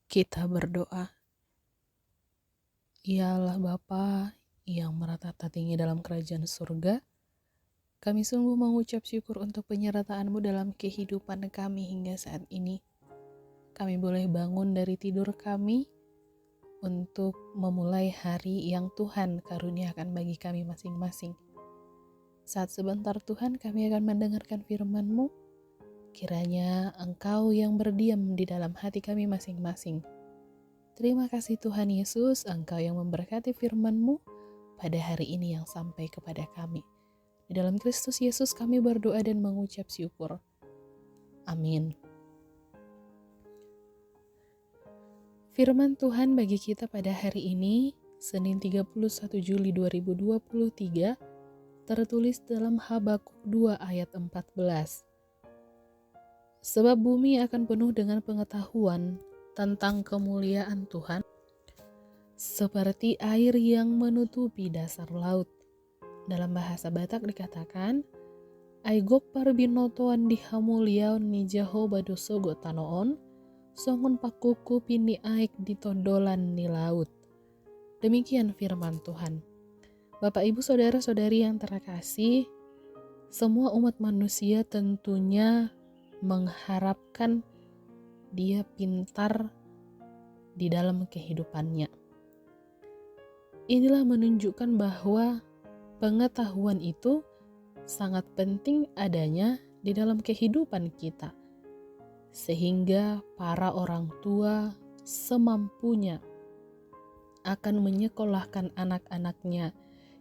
Kita berdoa. Ya Allah Bapa yang meratata tinggi dalam kerajaan surga, kami sungguh mengucap syukur untuk penyertaan-Mu dalam kehidupan kami hingga saat ini. Kami boleh bangun dari tidur kami untuk memulai hari yang Tuhan karuniakan bagi kami masing-masing. Saat sebentar Tuhan kami akan mendengarkan firman-Mu, kiranya Engkau yang berdiam di dalam hati kami masing-masing. Terima kasih Tuhan Yesus, Engkau yang memberkati firman-Mu pada hari ini yang sampai kepada kami. Di dalam Kristus Yesus kami berdoa dan mengucap syukur. Amin. Firman Tuhan bagi kita pada hari ini, Senin 31 Juli 2023, tertulis dalam Habakuk 2 ayat 14. Sebab bumi akan penuh dengan pengetahuan tentang kemuliaan Tuhan, seperti air yang menutupi dasar laut. Dalam bahasa Batak dikatakan, Aigok parbinotoan dihamuliaon ni Jehovah dosogo tanoon, songon pakuku pini aik ditondolan ni laut. Demikian firman Tuhan. Bapak Ibu Saudara-saudari yang terkasih, semua umat manusia tentunya mengharapkan dia pintar di dalam kehidupannya. Inilah menunjukkan bahwa pengetahuan itu sangat penting adanya di dalam kehidupan kita, sehingga para orang tua semampunya akan menyekolahkan anak-anaknya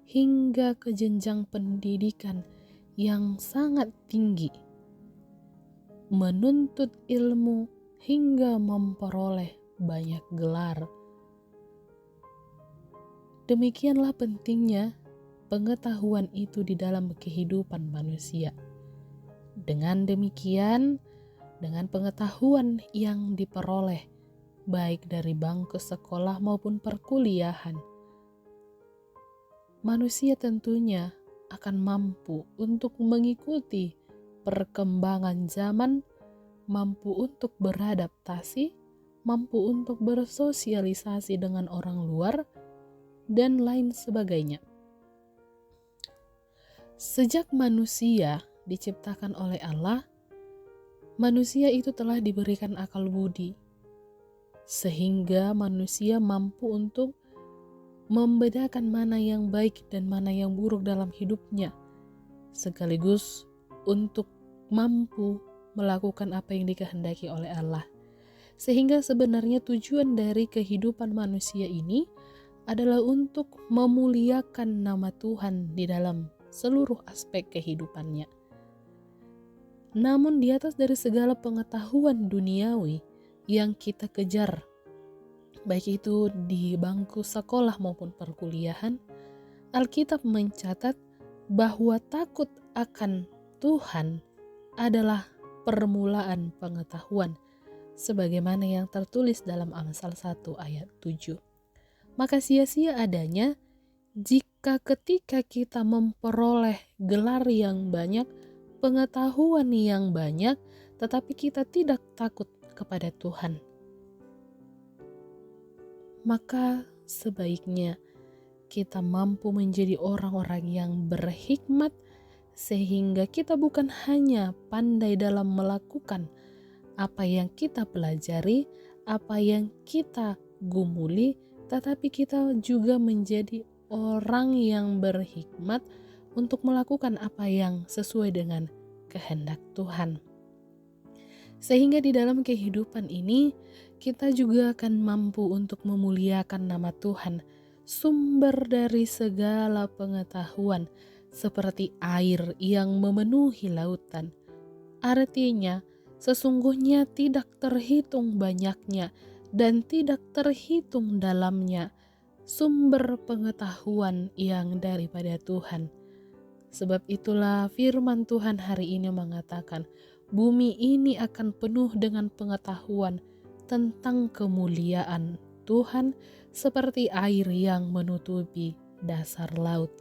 hingga ke jenjang pendidikan yang sangat tinggi, menuntut ilmu hingga memperoleh banyak gelar. Demikianlah pentingnya pengetahuan itu di dalam kehidupan manusia. Dengan demikian, dengan pengetahuan yang diperoleh, baik dari bangku sekolah maupun perkuliahan, manusia tentunya akan mampu untuk mengikuti perkembangan zaman, mampu untuk beradaptasi, mampu untuk bersosialisasi dengan orang luar, dan lain sebagainya. Sejak manusia diciptakan oleh Allah, manusia itu telah diberikan akal budi, sehingga manusia mampu untuk membedakan mana yang baik dan mana yang buruk dalam hidupnya, sekaligus untuk mampu melakukan apa yang dikehendaki oleh Allah. Sehingga sebenarnya tujuan dari kehidupan manusia ini adalah untuk memuliakan nama Tuhan di dalam seluruh aspek kehidupannya. Namun di atas dari segala pengetahuan duniawi yang kita kejar, baik itu di bangku sekolah maupun perkuliahan, Alkitab mencatat bahwa takut akan Tuhan adalah permulaan pengetahuan, sebagaimana yang tertulis dalam Amsal 1 ayat 7. Maka sia-sia adanya jika ketika kita memperoleh gelar yang banyak, pengetahuan yang banyak, tetapi kita tidak takut kepada Tuhan. Maka sebaiknya kita mampu menjadi orang-orang yang berhikmat, sehingga kita bukan hanya pandai dalam melakukan apa yang kita pelajari, apa yang kita gumuli, tetapi kita juga menjadi orang yang berhikmat untuk melakukan apa yang sesuai dengan kehendak Tuhan. Sehingga di dalam kehidupan ini kita juga akan mampu untuk memuliakan nama Tuhan, sumber dari segala pengetahuan, seperti air yang memenuhi lautan. Artinya, sesungguhnya tidak terhitung banyaknya dan tidak terhitung dalamnya sumber pengetahuan yang daripada Tuhan. Sebab itulah firman Tuhan hari ini mengatakan, bumi ini akan penuh dengan pengetahuan tentang kemuliaan Tuhan seperti air yang menutupi dasar laut.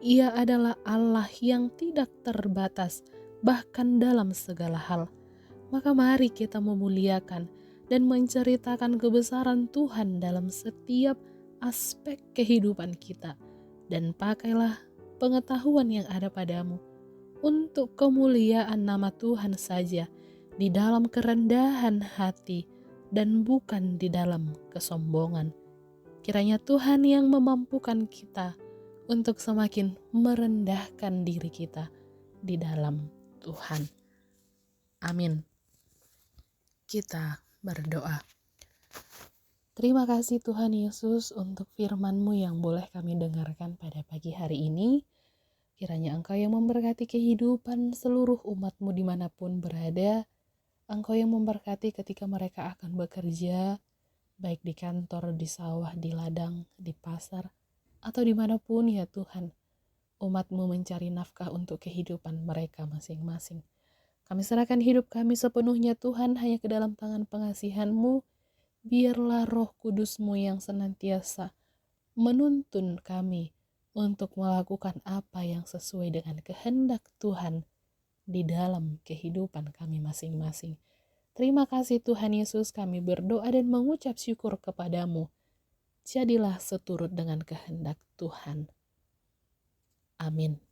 Ia adalah Allah yang tidak terbatas, bahkan dalam segala hal. Maka mari kita memuliakan dan menceritakan kebesaran Tuhan dalam setiap aspek kehidupan kita. Dan pakailah pengetahuan yang ada padamu untuk kemuliaan nama Tuhan saja, di dalam kerendahan hati dan bukan di dalam kesombongan. Kiranya Tuhan yang memampukan kita untuk semakin merendahkan diri kita di dalam Tuhan. Amin. Kita berdoa. Terima kasih Tuhan Yesus untuk firman-Mu yang boleh kami dengarkan pada pagi hari ini. Kiranya Engkau yang memberkati kehidupan seluruh umat-Mu dimanapun berada. Engkau yang memberkati ketika mereka akan bekerja, baik di kantor, di sawah, di ladang, di pasar, atau dimanapun ya Tuhan. Umat-Mu mencari nafkah untuk kehidupan mereka masing-masing. Kami serahkan hidup kami sepenuhnya Tuhan hanya ke dalam tangan pengasihan-Mu. Biarlah Roh Kudus-Mu yang senantiasa menuntun kami untuk melakukan apa yang sesuai dengan kehendak Tuhan di dalam kehidupan kami masing-masing. Terima kasih Tuhan Yesus, kami berdoa dan mengucap syukur kepadamu. Jadilah seturut dengan kehendak Tuhan. Amin.